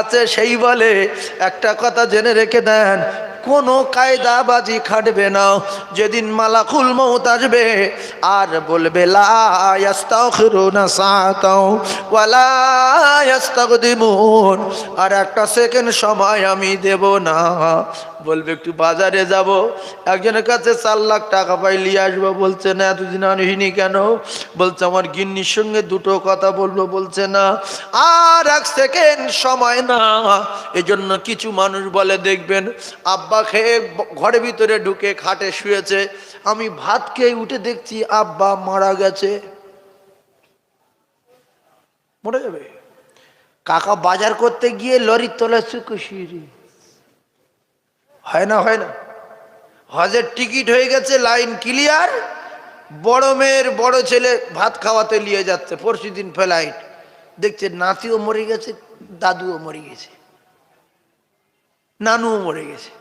আছে সেই বলে, একটা কথা জেনে রেখে দেন, কোনো কায়দাবাজি খাটবে না। যেদিন মালাকুল মউত আসবে আর বলবে লা ইস্তাগফিরুনা সাআতাও ওয়ালা ইস্তাগদিমুন, আর একটা সেকেন্ড সময় আমি দেব না। বলবে একটু বাজারে যাব, একজনের কাছে 4 লাখ টাকা পাই নিয়ে আসবো, বলছে না এতদিন আনিনি কেন? বলছে আমার গিন্নির সঙ্গে দুটো কথা বলবো, বলছে না আর এক সেকেন্ড সময় না। এজন্য কিছু মানুষ বলে দেখবেন আব্বা খেয়ে ঘরের ভিতরে ঢুকে খাটে শুয়েছে, আমি ভাত খেয়ে উঠে দেখছি আব্বা মারা গেছে। মরে যাবে। কাকা বাজার করতে গিয়ে লরির তলায় শুয়ে, হয় না হয় না? হজের টিকিট হয়ে গেছে, লাইন ক্লিয়ার, বড় মেয়ের বড় ছেলে ভাত খাওয়াতে নিয়ে যাচ্ছে, পরশু দিন ফ্লাইট, দেখছে নাতিও মরে গেছে, দাদুও মরে গেছে, নানুও মরে গেছে।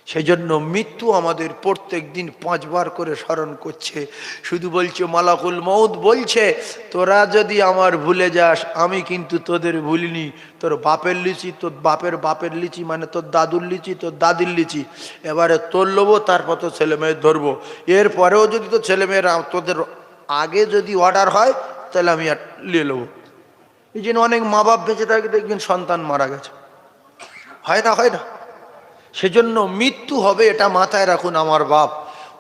সেই জন্য মৃত্যু আমাদের প্রত্যেক দিন 5 বার করে স্মরণ করছে। শুধু বলছে মালাকুল মউত বলছে, তোরা যদি আমার ভুলে যাস আমি কিন্তু তোদের ভুলিনি। তোর বাপের লিচি তোর বাপের বাপের লিচি, মানে তোর দাদুর লিচি তোর দাদির লিচি, এবারে তোর লোবো, তারপর তো ছেলে মেয়ে ধরবো। এরপরেও যদি তো ছেলে মেয়েরা তোদের আগে যদি অর্ডার হয় তাহলে আমি আর নিয়ে নেবো। এই জন্য অনেক মা বাপ বেঁচে থাকে, দেখবেন সন্তান মারা গেছে, হয় না হয় না? সেজন্য মৃত্যু হবে, এটা মাথায় রাখুন আমার বাপ।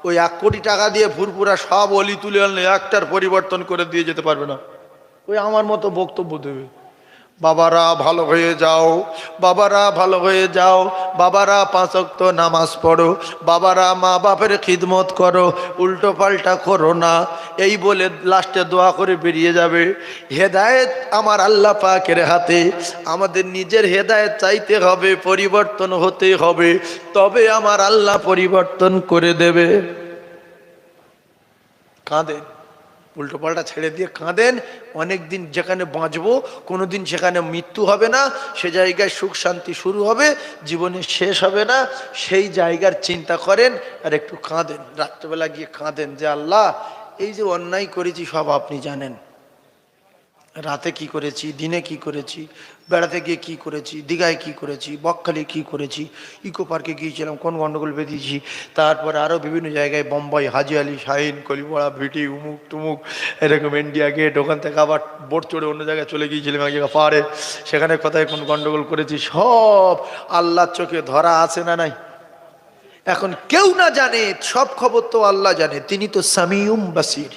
ওই 1 কোটি টাকা দিয়ে ফুরফুরা সব অলি তুলে আনলে একটার পরিবর্তন করে দিয়ে যেতে পারবে না। ওই আমার মতো বক্তব্য দেবে, বাবারা ভালো হয়ে যাও, বাবারা ভালো হয়ে যাও, বাবারা 5 ওয়াক্ত নামাজ পড়ো, বাবারা মা বাপের খিদমত করো, উল্টো পাল্টা করো না, এই বলে লাস্টে দোয়া করে বেরিয়ে যাবে। হেদায়েত আমার আল্লাহ পাকের হাতে। আমাদের নিজের হেদায়েত চাইতে হবে, পরিবর্তন হতে হবে, তবে আমার আল্লাহ পরিবর্তন করে দেবে। কাঁদেন, উল্টো পাল্টা ছেড়ে দিয়ে কাঁদেন। অনেক দিন যেখানে বাঁচবো, কোনো দিন সেখানে মৃত্যু হবে না, সে জায়গায় সুখ শান্তি শুরু হবে, জীবনে শেষ হবে না, সেই জায়গার চিন্তা করেন আর একটু কাঁদেন। রাত্রেবেলা গিয়ে কাঁদেন যে আল্লাহ এই যে অন্যায় করেছি সব আপনি জানেন, রাতে কি করেছি, দিনে কি করেছি, বেড়াতে গিয়ে কি করেছি, দীঘায় কি করেছি, বকখালি কি করেছি, ইকো পার্কে গিয়েছিলাম কোন গন্ডগোল বেঁধেছি, তারপরে আরও বিভিন্ন জায়গায় বোম্বাই, হাজি আলি, শাহিন, কলিপাড়া, ভিটি, উমুক তুমুক, এরকম ইন্ডিয়া গেট, ওখান থেকে আবার বোট চড়ে অন্য জায়গায় চলে গিয়েছিলাম এক জায়গায় পাহাড়ে, সেখানে কোথায় কোন গন্ডগোল করেছি, সব আল্লাহর চোখে ধরা আছে না নাই? এখন কেউ না জানে, সব খবর তো আল্লাহ জানে, তিনি তো সামিউম বাসির।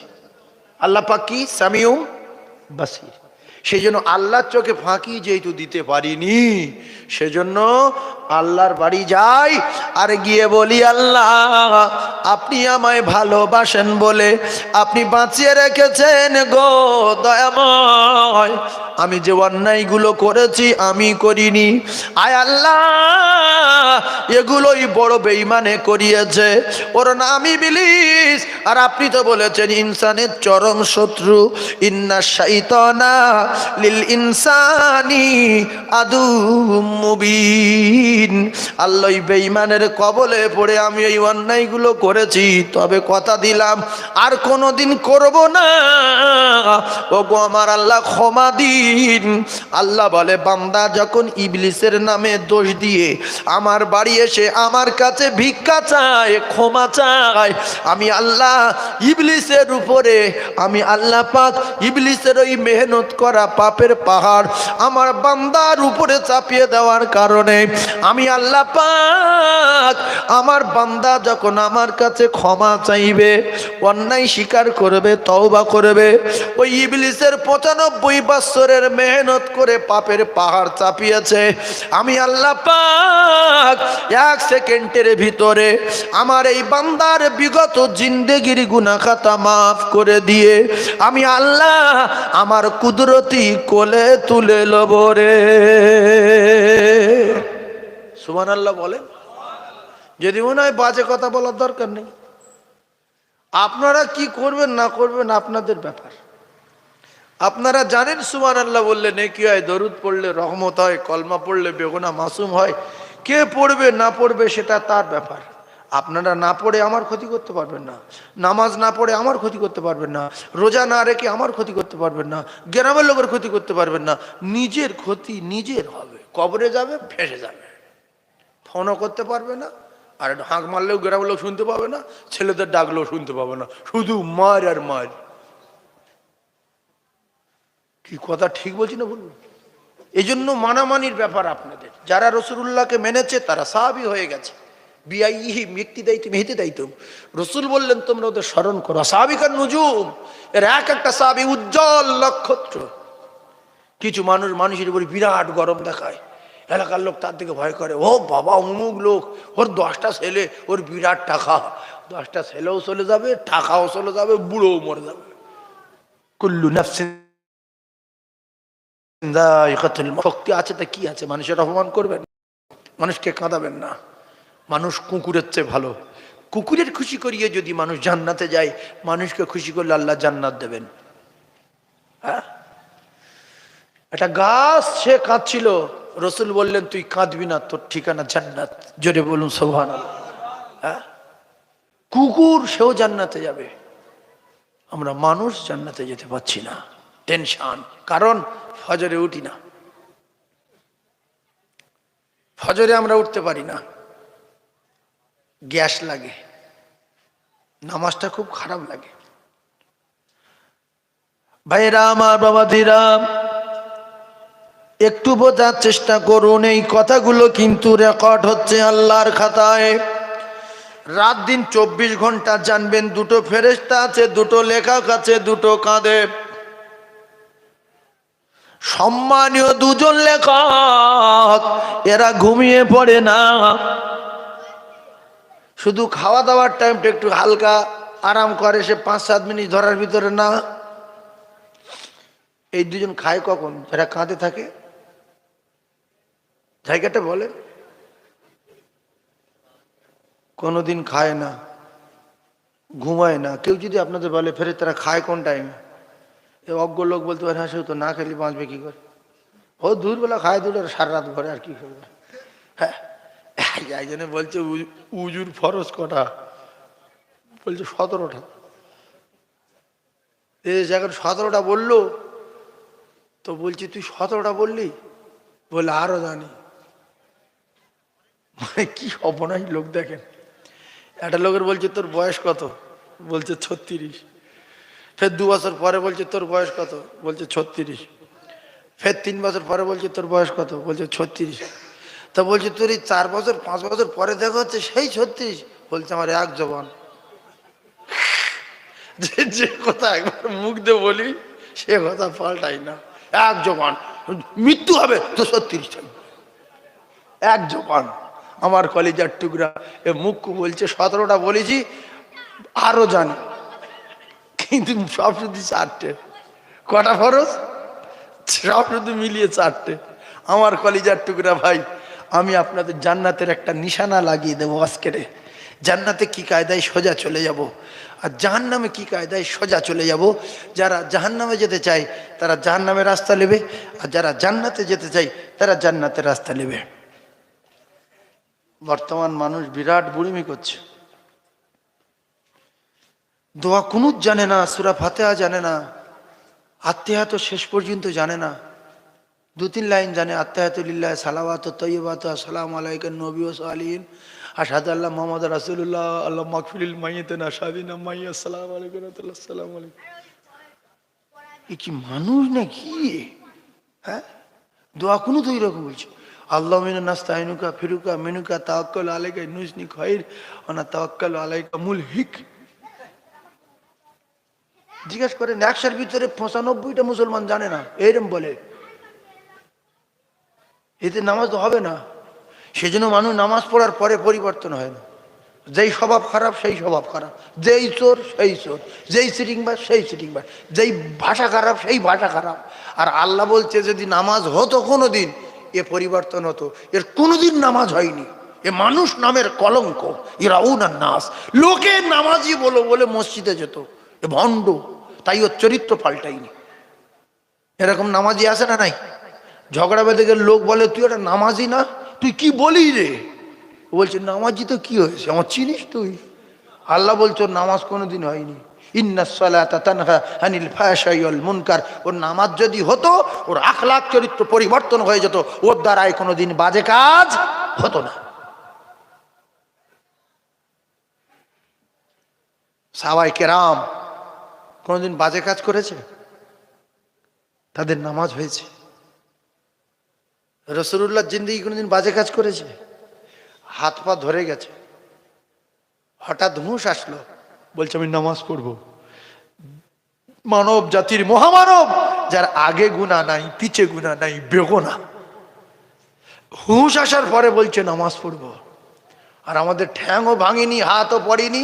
আল্লাহ পাক কি? সামিউম বাসির। সেই জন্য আল্লাহর চোখে ফাঁকি যেহেতু দিতে পারিনি, সেজন্য আল্লাহর বাড়ি যাই আর গিয়ে বলি আল্লাহ আপনি আমায় ভালোবাসেন বলে আপনি বাঁচিয়ে রেখেছেন গো দয়াময়। আমি যে অন্যায়গুলো করেছি আমি করিনি, আয় আল্লাহ এগুলোই বড় বেঈমানে করিয়েছে, ওর নাম ইবলিস। আর আপনি তো বলেছেন ইনসানের চরম শত্রু, ইন্না শাইতানা লিল ইনসানি আদুউম মুবিন। আল্লাহ বেঈমানের কবলে পড়ে আমি এই অন্যায়গুলো করেছি, তবে কথা দিলাম আর কোনোদিন করব না। ওগো আমার আল্লাহ ক্ষমা দিন। আল্লাহ বলে বান্দা যখন ইবলিসের নামে দোষ দিয়ে আমার বাড়ি এসে আমার কাছে ভিক্ষা চায়, ক্ষমা চায়, আমি আল্লাহ ইবলিসের উপরে, আমি আল্লাহ পাক ইবলিসের ওই মেহনত করা পাপের পাহাড় আমার বান্দার উপরে চাপিয়ে দেওয়ার কারণে আমি আল্লাহ পাক আমার বান্দা যখন আমার কাছে ক্ষমা চাইবে, অন্যায় স্বীকার করবে, তওবা করবে, ওই ইবলিসের 95 বছরের মেহনত করে পাপের পাহাড় চাপিয়েছে, আমি আল্লাহ পাক 1 সেকেন্ডের ভিতরে আমার এই বান্দার বিগত জিন্দেগির গুনাহ খাতা মাফ করে দিয়ে আমি আল্লাহ আমার কুদরতি কোলে তুলে লব রে। সুবহানাল্লাহ বলেন। যদি মনে হয় বাজে কথা বলার দরকার নেই, আপনারা কি করবেন না করবেন আপনাদের ব্যাপার। আপনারা জানেন সুবহানাল্লাহ বললে নেকি হয়, দরুদ পড়লে রহমত হয়, কলমা পড়লে বেগুনাহ মাসুম হয়। কে পড়বে না পড়বে সেটা তার ব্যাপার। আপনারা না পড়ে আমার ক্ষতি করতে পারবেন না, নামাজ না পড়ে আমার ক্ষতি করতে পারবেন না, রোজা না রেখে আমার ক্ষতি করতে পারবেন না, গ্রামের লোকের ক্ষতি করতে পারবেন না। নিজের ক্ষতি নিজের হবে, কবরে যাবে, ফেসে যাবে, ফোনও করতে পারবে না, আর হাঁক মারলেও গ্রামের লোক শুনতে পাবে না, ছেলেদের ডাকলেও শুনতে পাবে না, শুধু মার আর মার। কি কথা ঠিক বলছি না বলুন? এই জন্য মানামানির ব্যাপার আপনাদের। যারা রসুলুল্লাহকে মেনেছে তারা সাহাবী হয়ে গেছে। বিআইহি ব্যক্তি দায়িত্ব মেহেতে দায়িত্ব। রসুল বললেন তোমরা ওদের স্মরণ করো। সাহাবিকার নুজুম, এর এক একটা সাহাবী উজ্জ্বল নক্ষত্র। কিছু মানুষের উপর বিরাট গরম দেখায়, এলাকার লোক তার দিকে ভয় করে, ও বাবা অমুক লোক, ওর 10টা ছেলে, ওর বিরাট টাকা, 10টা ছেলেও চলে যাবে, টাকাও চলে যাবে, বুড়োও মরে যাবে। কুল্লু নাফসিন শক্তি আছে তা কি আছে, মানুষের অপমান করবেন, মানুষকে কাঁদাবেন না। মানুষ কুকুরের চেয়ে ভালো। কুকুরের খুশি করিয়ে যদি মানুষ জান্নাতে যায়, মানুষকে খুশি করলে আল্লাহ জান্নাত দেবেন। হ্যাঁ, একটা গাছ সে কাঁদছিল, রসুল বললেন তুই কাঁদবি না, তোর ঠিকানা জান্নাত। জোরে বলুন সুবহানাল্লাহ। হ্যাঁ, কুকুর সেও জান্নাতে যাবে, আমরা মানুষ জান্নাতে যেতে পারছি না, টেনশন। কারণ ফজরে উঠি না, ফজরে আমরা উঠতে পারি না, গ্যাস লাগে, নামাজটা খুব খারাপ লাগে। ভাইরা আমার, বাবাজিরা, একটু বোঝার চেষ্টা করুন। এই কথাগুলো কিন্তু রেকর্ড হচ্ছে আল্লাহর খাতায়। রাত দিন 24 ঘন্টা জানবেন, দুটো ফেরেশতা আছে, দুটো লেখক আছে, দুটো কাঁধে। সম্মানীয় দুজন লেখক, এরা ঘুমিয়ে পড়ে না। শুধু খাওয়া দাওয়ার টাইমটা একটু হালকা আরাম করে, সে 5-7 মিনিট ধরার ভিতরে না। এই দুজন খায় কখন? যারা কাঁধে থাকে। জায়গাটা বলে, কোনোদিন খায় না, ঘুমায় না। কেউ যদি আপনাদের বলে ফেরেশতারা খায় কোন টাইমে, এ অজ্ঞ লোক বলতে পারে, হ্যাঁ, সে তো না খেলে বাঁচবে কি করে, ও দূরবেলা খায়, দূর সারা রাত ঘরে আর কি করবে। হ্যাঁ, এই জন্য বলছে উজুর ফরজ কটা, বলছে 17টা। যখন 17টা বললো তো বলছি তুই 17টা বললি? বলে আরো জানি। মানে কি অপনাই লোক দেখেন। একটা লোকের বলছে তোর বয়স কত? বলছে 36। ফের 2 বছর পরে বলছে তোর বয়স কত? বলছে 36। ফের 3 বছর পরে বলছে তোর বয়স কত? বলছে 36। তা বলছে তোর এই 4 বছর 5 বছর পরে দেখা হচ্ছে সেই 36? বলছে আমার এক জবান। যে কথা একবার মুখ দিয়ে বলি সে কথা পাল্টাই না। এক জবান, মৃত্যু হবে তো 36। এক জবান। আমার কলিজার টুকরা, এ মুখ বলছে 17টা বলেছি, আরো জানি, কিন্তু সব শুধু 4টে। কটা ফরজ? সব শুধু মিলিয়ে 4টে। আমার কলিজার টুকরা ভাই, আমি আপনাদের জান্নাতের একটা নিশানা লাগিয়ে দেবো আজকেরে। জান্নাতে কি কায়দায় সোজা চলে যাব, আর জাহান্নামে কি কায়দায় সোজা চলে যাব। যারা জাহান্নামে যেতে চায় তারা জাহান্নামের রাস্তা নেবে, আর যারা জান্নাতে যেতে চায় তারা জান্নাতের রাস্তা নেবে। বর্তমান মানুষ বিরাট বুড়িমি করছে, দোয়া কুনুত জানে না, সূরা ফাতিহা জানে না, আত্মিয়াত শেষ পর্যন্ত জানে না। 2-3 লাইন জানে, আত্মিয়াতু লিল্লাহ, সালাওয়াতু তাইয়্যিবাতু, আসসালামু আলাইকা নবী ওয়া সালিহিন, আশহাদু আল্লা মুহাম্মাদ রাসূলুল্লাহ, আল্লাহ মাগফিরিল মাইয়িতিনা শাহিদিনা মাইয়া, আসসালামু আলাইকুম ওয়া রাহমাতুল্লাহ, আসসালামু আলাইকুম। এ কি মানুষ নাকি? হ্যাঁ, দোয়া কুনুত ওই রকম বলছে। আল্লাহুম্মা ইন্না নাস্তাইনুকা ফিরুকা মিনুকা তাওয়াক্কালু আলাইকা নুসনি খাইর ওয়া না তাওয়াক্কালু আলাইকা মুলহিক। জিজ্ঞেস করেন 100-এর ভিতরে 95টা মুসলমান জানে না, এরম বলে। এতে নামাজ তো হবে না। সেজন্য মানুষ নামাজ পড়ার পরে পরিবর্তন হয় না। যেই স্বভাব খারাপ সেই স্বভাব খারাপ, যেই চোর সেই চোর, যেই সিটিংবাজ সেই সিটিংবাজ, যেই ভাষা খারাপ সেই ভাষা খারাপ। আর আল্লাহ বলছে যদি নামাজ হতো কোনোদিন, এ পরিবর্তন হতো। এর কোনোদিন নামাজ হয়নি। এ মানুষ নামের কলঙ্ক। ইরাউনান নাস, লোকে নামাজি বলো বলে মসজিদে যেত, এ ভণ্ড, তাই ওর চরিত্র পাল্টাইনি। এরকম নামাজি আছে না নাই? ঝগড়া বেঁধে গেলে লোক বলে তুই একটা নামাজি না, তুই কি বলি রে? বলছে নামাজি তো কি হয়েছে, আমার চিনিস তুই? আল্লাহ বলছো নামাজ কোনোদিন হয়নি। ইন্নাস সালাতা তানহা আনিল ফাহশাই ওয়াল মুনকার। ওর নামাজ যদি হতো, ওর আখলাক চরিত্র পরিবর্তন হয়ে যেত, ওর দ্বারাই কোনোদিন বাজে কাজ হতো না। সাহাবায়ে কেরাম কোনোদিন বাজে কাজ করেছে? তাদের নামাজ হয়েছে। রাসূলুল্লাহর জিন্দেগি কোনোদিন বাজে কাজ করেছে? হাত পা ধরে গেছে, হঠাৎ হুঁশ আসলো, বলছে আমি নামাজ পড়বো। মানব জাতির মহামানব, যার আগে গুনাহ নাই, পিছে গুনাহ নাই, বেগুনা, হুঁশ আসার পরে বলছে নামাজ পড়বো। আর আমাদের ঠ্যাংও ভাঙেনি, হাতও পড়েনি,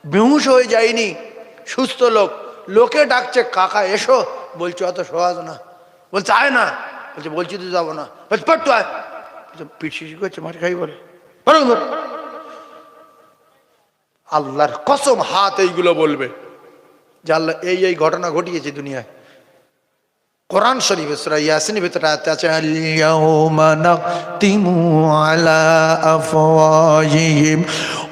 বেহুশ হয়ে যায়নি, সুস্থ লোক। লোকে ডাকছে কাকা এসো, বলছে অত সহজ না। বলছে আয় না, বলছে বলছি তো যাবো না। বলছে পড়তো আয়, পিছিয়ে করছে, মার খাই বলে। আল্লাহর কসম হাত এইগুলো বলবে যে আল্লাহ এই ঘটনা ঘটিয়েছে দুনিয়ায়। কোরআন শরীফে সূরা ইয়াসিনের ভিতরে আছে আল-ইয়াউমা নাখতিমু আলা আফওয়াহিহিম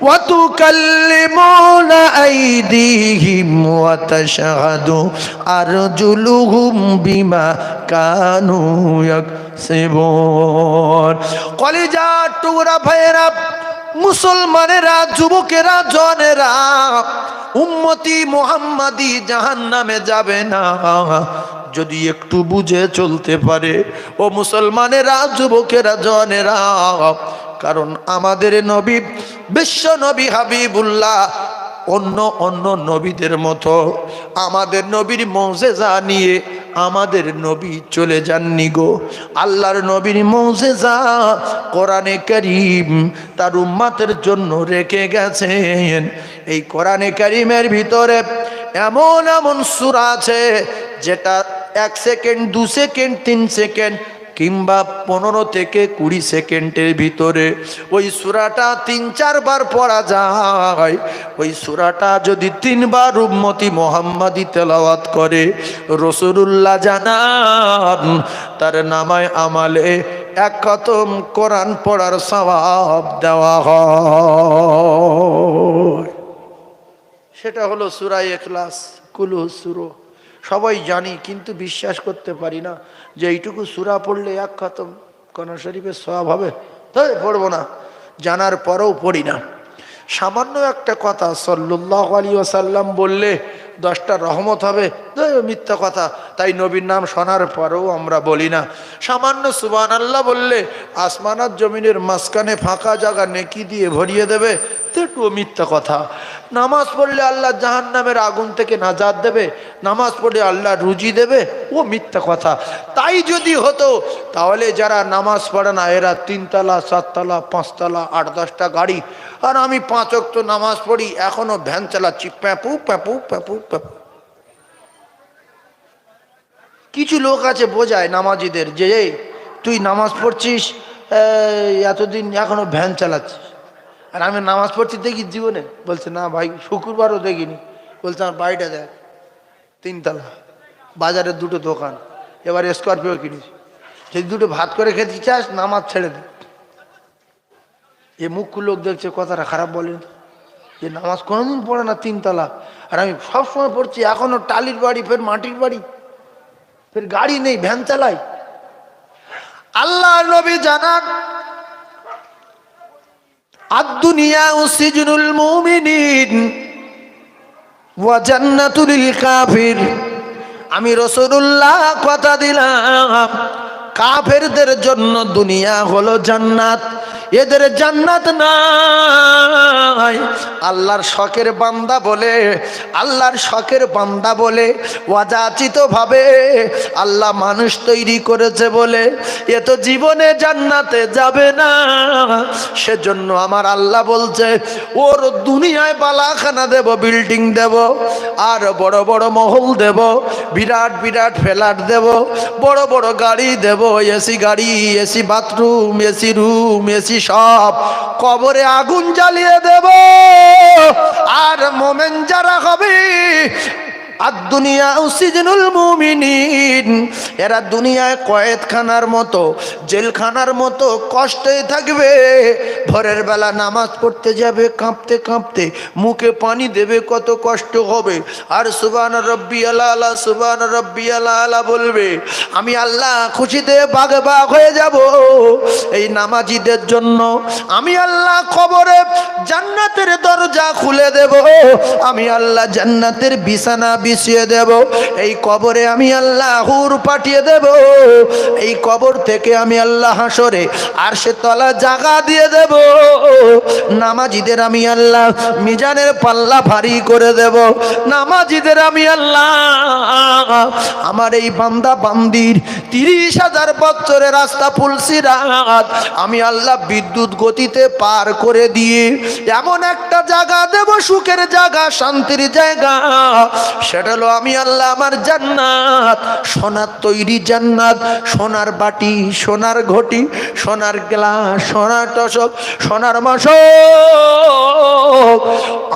ওয়া তুকাল্লিমুনা আইদিহিম ওয়া তাশহাদু আরজুলুহুম বিমা কানু ইয়াকসিবুন। কলিজার টুকরা ভাইয়েরা, মুসলমানেরা, যুবকেরা, জনেরা, উম্মতি মুহাম্মাদি জাহান্নামে যাবে না যদি একটু বুঝে চলতে পারে। ও মুসলমানেরা, যুবকেরা, জনেরা, কারণ আমাদের নবী, বিশ্ব নবী হাবিবুল্লাহ অন্য অন্য নবীদের মতো আমাদের নবীর মুজিজা নিয়ে আমাদের নবী চলে যাননি গো। আল্লাহর নবীর মুজিজা কোরআনে কারীম তার উম্মতের জন্য রেখে গেছেন। এই কোরআনে কারীমের ভিতরে এমন এমন সূরা আছে যেটা 1 সেকেন্ড, 2 সেকেন্ড, 3 সেকেন্ড কিংবা 15 থেকে 20 সেকেন্ডের ভিতরে ওই সূরাটা 3-4 বার পড়া যায়। ওই সূরাটা যদি 3 বার উম্মতি মুহাম্মাদি তেলাওয়াত করে, রাসূলুল্লাহ জানান তার নামায় আমালে 1 খতম কোরআন পড়ার সওয়াব দেওয়া হয়। সেটা হলো সূরা ইখলাস, কুল সূরা। সবাই জানি, কিন্তু বিশ্বাস করতে পারি না যে এইটুকু সূরা পড়লে 1 খতম কোরআন শরীফের সওয়াব হবে। তাই পড়বো না, জানার পরেও পড়ি না। সামান্য একটা কথা সাল্লাল্লাহু আলাইহি ওয়াসাল্লাম বললে 10টা রহমত হবে, মিথ্যা কথা। তাই নবীর নাম শোনার পরেও আমরা বলি না। সামান্য সুবহানাল্লাহ বললে আসমান আর জমিনের মাঝখানে ফাঁকা জায়গা নেকি দিয়ে ভরিয়ে দেবে, এটাও মিথ্যা কথা। নামাজ পড়লে আল্লাহ জাহান্নামের আগুন থেকে নাজাত দেবে, নামাজ পড়লে আল্লাহ রুজি দেবে, ও মিথ্যা কথা। তাই যদি হতো তাহলে যারা নামাজ পড়ে না এরা 3 তলা, 4 তলা, 5 তলা, 8-10টা গাড়ি, আর আমি 5 ওয়াক্ত নামাজ পড়ি এখনো ভ্যান চালাচ্ছি, প্যাপু প্যাপু প্যাপু প্যাপু। কিছু লোক আছে বোঝায় নামাজিদের যে এই তুই নামাজ পড়ছিস এতদিন এখনো ভ্যান চালাচ্ছিস, আর আমি নামাজ পড়ছি দেখি জীবনে? বলছে না ভাই, শুক্রবারও দেখিনি। বলছে আমার বাড়িটা দেখ, 3 তলা, বাজারে 2টো দোকান, এবার স্করপিও কিনেছি। যদি 2টো ভাত করে খেতে চাস নামাজ ছেড়ে দে। এ মুখ্য লোক দেখছে, কথাটা খারাপ বলেন, যে নামাজ কোনোদিন পড়ে না 3 তলা, আর আমি সবসময় পড়ছি, এখনো টালির বাড়ি, ফের মাটির বাড়ি, ফের গাড়ি নেই, ভ্যান চালাই। আল্লাহ নবী জানান আদ-দুনিয়া সিজনুল মুমিনিন ওয়া জান্নাতুল কাফির। আমি রাসূলুল্লাহ কথা দিলাম, কাফেরদের জন্য দুনিয়া হলো জান্নাত, এদের জান্নাত নাই। আল্লাহর শখের বান্দা বলে, আল্লাহর শখের বান্দা বলে অযাচিত ভাবে আল্লাহ মানুষ তৈরি করেছে বলে এ তো জীবনে জান্নাতে যাবে না। সেজন্য আমার আল্লাহ বলছে ওর দুনিয়ায় বালাখানা দেব, বিল্ডিং দেব, আর বড় বড় মহল দেব, বিরাট বিরাট ফ্ল্যাট দেব, বড় বড় গাড়ি দেব, এসি গাড়ি, AC bathroom, AC room, AC সব। কবরে আগুন জ্বালিয়ে দেব, আর মোমেন যারা হবে আর দুনিয়া সিজনুল মুমিনিন, এরা দুনিয়ায় কয়েদখানার মতো, জেলখানার মতো কষ্টে থাকবে। ভোরের বেলা নামাজ পড়তে যাবে কাঁপতে কাঁপতে, মুখে পানি দেবে, কত কষ্ট হবে। আর সুবহান রাব্বিয়াল আলা, সুবহান রাব্বিয়াল আলা বলবে। আমি আল্লাহ খুশিতে বাগ বাগ হয়ে যাব এই নামাজিদের জন্য। আমি আল্লাহ কবরে জান্নাতের দরজা খুলে দেব, আমি আল্লাহ জান্নাতের বিছানা বিছিয়ে দেব। এই কবরে আমি আল্লাহ হুর পাঠিয়ে দেব। এই কবর থেকে আমি আল্লাহ হাসরে আরশে তলা জায়গা দিয়ে দেব। নামাজিদের আমি আল্লাহ মিজানের পাল্লা ভারী করে দেব। নামাজিদের আমি আল্লাহ আমার এই বান্দা বান্দির 30,000 বছরের রাস্তা ফুলসিরাত আমি আল্লাহ বিদ্যুৎ গতিতে পার করে দিয়ে এমন একটা জায়গা দেব, সুখের জায়গা, শান্তির জায়গা। সেটা হলো আমি আল্লাহ আমার জান্নাত, সোনার তৈরি জান্নাত, সোনার বাটি, সোনার ঘটি, সোনার গ্লাস, সোনার টসক, সোনার মশক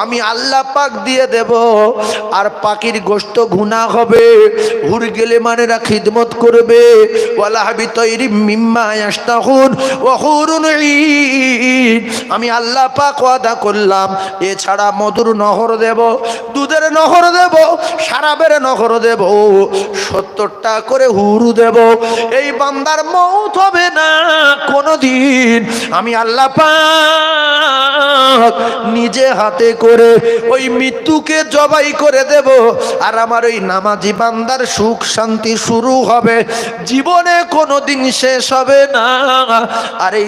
আমি আল্লাহ পাক দিয়ে দেব। আর পাখির গোশত ঘুনা হবে, হুর গেলে মানেরা খিদমত করবে। ওয়ালা হাবি তৈরি মিম্মা ইয়াশতাহুন ওয়া হুরুন ঈন, আমি আল্লাহ পাক ওয়াদা করলাম এছাড়া মধুর নহর দেব, দুধের নহর দেব, শরাবের নহর দেব, 70টা করে হুরু দেব। এই বান্দার মওত হবে না কোনদিন। আমি আল্লাহ পাক নিজে হাতে করে ওই মৃত্যুকে জবাই করে দেব। আর আমার ওই নামাজি বান্দার সুখ শান্তি শুরু হবে, জীবনে কোনোদিন শেষ হবে না। আর এই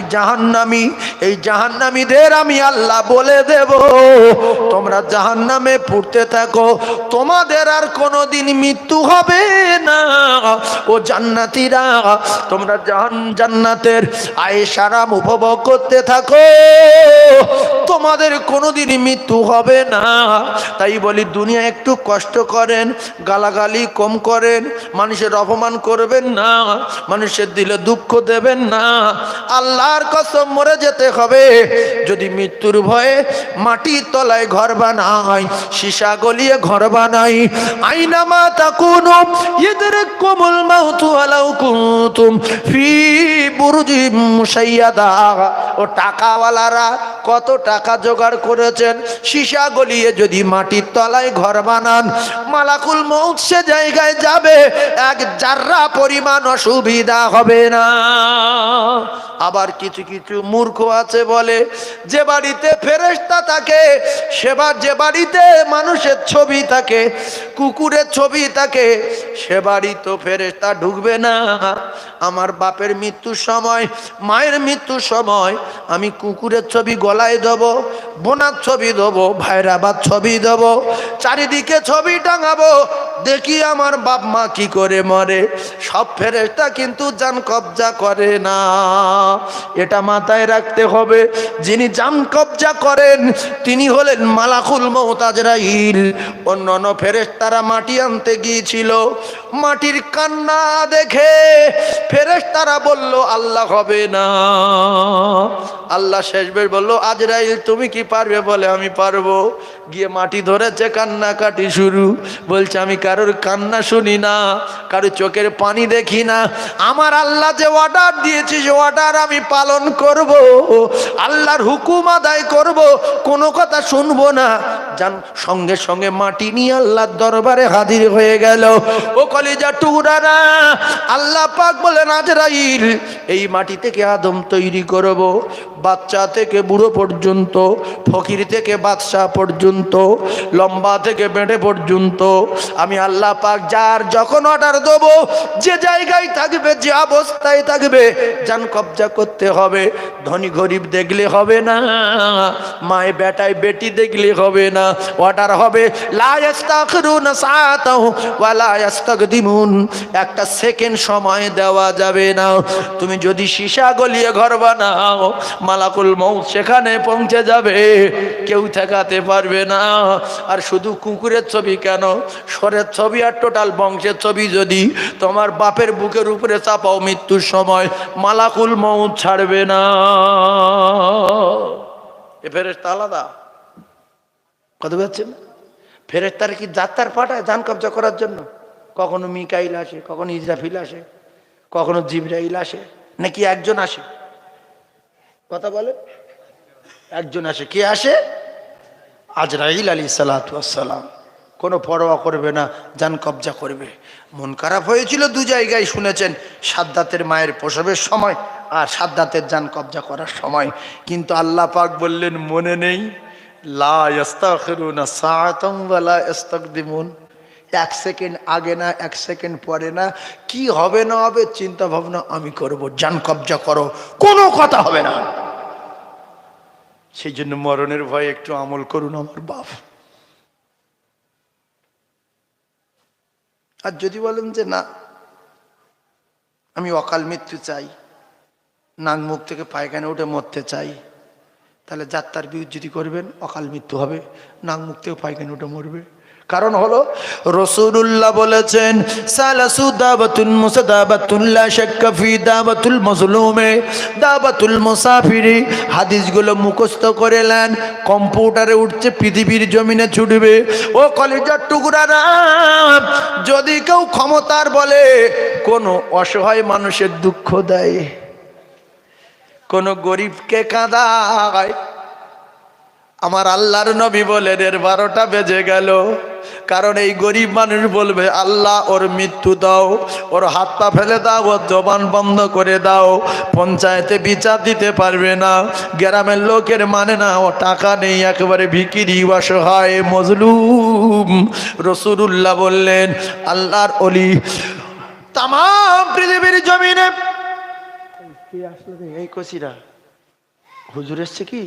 জাহান্নামীদের আমি আল্লাহ বলে দেব তোমরা জাহান্নামে পড়তে থাকো, তোমাদের আর কোনোদিন মৃত্যু হবে না। ও জান্নাতীরা তোমরা জান্নাতের আয়েশ আরাম উপভোগ করতে থাকো, তোমাদের কোনোদিন মৃত্যু হবে না। তাই বলি দুনিয়া একটু কষ্ট করেন, গালাগালি কম করেন, মানুষের অপমান করবেন না, মানুষের দিলে দুঃখ দেবেন না। আল্লাহর কসম মরে যেতে হবে। যদি মৃত্যুর ভয়ে মাটির তলায় ঘর বানাই, সীসা গলিয়ে ঘর বানাই, আইনামা তাকুনু ইদরিকুমুল মাউতু ওয়ালাউ কুনতুম ফি বুরুজিম মুশাইয়াদা। ও টাকাওয়ালারা কত টাকা জোগাড় করেছেন, সীসা গলিয়ে যদি মাটির তলায় ঘর বানান, মালাকুল মউত সে জায়গায় যাবে, এক জাররা পরিমাণ অসুবিধা হবে না। আবার কিছু কিছু মূর্খ আছে বলে যে বাড়িতে ফেরেশতা থাকে, যে বাড়িতে মানুষের ছবি থাকে, কুকুরের ছবি থাকে, সে বাড়ি তো ফেরেশতা ঢুকবে না। আমার বাপের মৃত্যুর সময়, মায়ের মৃত্যুর সময় আমি কুকুরের ছবি গলায় দেবো, বোনার ছবি দেবো, ভাইরাবার ছবি দেবো, চারিদিকে ছবি টাঙাবো, দেখি আমার বাপ মা কি করে মরে। সব ফেরেশতা কিন্তু জান কবজা করে না, এটা মাথায় রাখতে হবে। যিনি জান কবজা করেন তিনি হলেন মালাকুল মউত আজরাইল। অন্যান্য ফেরেশতারা মাটি আনতে গিয়েছিল, মাটির কান্না দেখে ফেরেশতারা বলল আল্লাহ হবে না। আল্লাহ শেষবার বলল আজরাইল তুমি কি পারবে? বলে আমি পারবো। গিয়ে মাটি ধরেছে, কান্নাকাটি শুরু। বলছে আমি কারোর কান্না শুনি না, কারো চোখের পানি দেখি না। আমার আল্লাহ যে অর্ডার দিয়েছে যে অর্ডার আমি পালন করব, আল্লাহর হুকুম আদায় করব, কোনো কথা শুনবো না। যান সঙ্গে সঙ্গে মাটি নিয়ে আল্লাহর দরবারে হাজির হয়ে গেল। ও কলিজা টুকরারা, আল্লাহ পাক বলেন আজরাইল এই মাটি থেকে আদম তৈরি করব, বাচ্চা থেকে বুড়ো পর্যন্ত, ফকির থেকে বাদশাহ পর্যন্ত, লম্বা থেকে বেঁটে পর্যন্ত। আমি আল্লাহ পাক যার যখন অর্ডার দেবো, যে জায়গায় থাকবে, যে অবস্থায় থাকবে, জান কবজা করতে হবে। ধনী গরিব দেখলে হবে না, মায় বেটায় বেটি দেখলে হবে না। অর্ডার হবে লা ইস্তাখিরুনা সাআতাহু ওয়া লা ইস্তাকদিমুন, একটা সেকেন্ড সময় দেওয়া যাবে না। তুমি যদি সীসা গলিয়ে ঘর বানাও, মালাকুল মউত সেখানে পৌঁছে যাবে, কেউ ঠেকাতে পারবে না। আর শুধু কুকুরের ছবি কেন, সরের ছবি আর টোটাল বংশের ছবি যদি তোমার বাপের বুকের উপরে চাপাও, মৃত্যুর সময় মালাকুল মউত ছাড়বে না। এ ফেরেশতা আলাদা, কথা বলছেন? ফেরেশতারা কি যাত্রার পাঠায় জান কবজা করার জন্য? কখনো মিকাইল আসে, কখনো ইসরাফিল আসে, কখনো জিবরাইল আসে, নাকি একজন আসে? কথা বলে, একজন আসে। কে আসে? আজরাইল আলাইহিস সালাতু ওয়াস সালাম। কোনো পরোয়া করবে না, জান কবজা করবে। মন খারাপ হয়েছিল দু জায়গায়, শুনেছেন, সাদ্দাতের মায়ের প্রসবের সময় আর সাদ্দাতের জান কবজা করার সময়। কিন্তু আল্লাহ পাক বললেন মনে নেই, লা ইস্তাখিরুনা সাআতাম ওয়া লা ইস্তাকদিমুন। এক সেকেন্ড আগে না, এক সেকেন্ড পরে না, কি হবে না হবে চিন্তা ভাবনা আমি করব, জান কবজা করো, কোনো কথা হবে না। সেই জন্য মরণের ভয়ে একটু আমল করুন আমার বাপ। আর যদি বলেন যে না আমি অকাল মৃত্যু চাই, নাক মুখ থেকে পায়খানা উঠে মরতে চাই, তাহলে যাত্রার বিরুদ্ধে করবেন, অকাল মৃত্যু হবে, নাক মুখ থেকে পায়খানা উঠে মরবে। কারণ হলো রাসূলুল্লাহ বলেছেন সালাসু দাওয়াতুন মুসাদাবাতুন লা শাক্কা ফি দাওয়াতুল মাজলুমে দাওয়াতুল মুসাফিরি। হাদিসগুলো মুখস্থ করে নেন, কম্পিউটারে উঠছে, পৃথিবীর জমিনে ছুটবে। ও কলিজার টুকরারা, যদি কেউ ক্ষমতার বলে কোন অসহায় মানুষের দুঃখ দেয়, কোন গরিবকে কাঁদায়, আমার আল্লাহর নবী বলেন এর 12টা বেজে গেল। কারণ এই গরিব মানুষ বলবে আল্লাহ ওর মৃত্যু দাও, ওর হাত পা ফেলে দাও, ওর জবান বন্ধ করে দাও। পঞ্চায়েতে বিচার দিতে পারবে না, গ্রামের লোকের মানে না, ও টাকা নেই, একেবারে ভিখিরি, অসহায়, মজলুম। রাসূলুল্লাহ বললেন আল্লাহর ওলি তাম পৃথিবীর জমিনে কে আসলে এই কচিরা হুজুর এসছে কি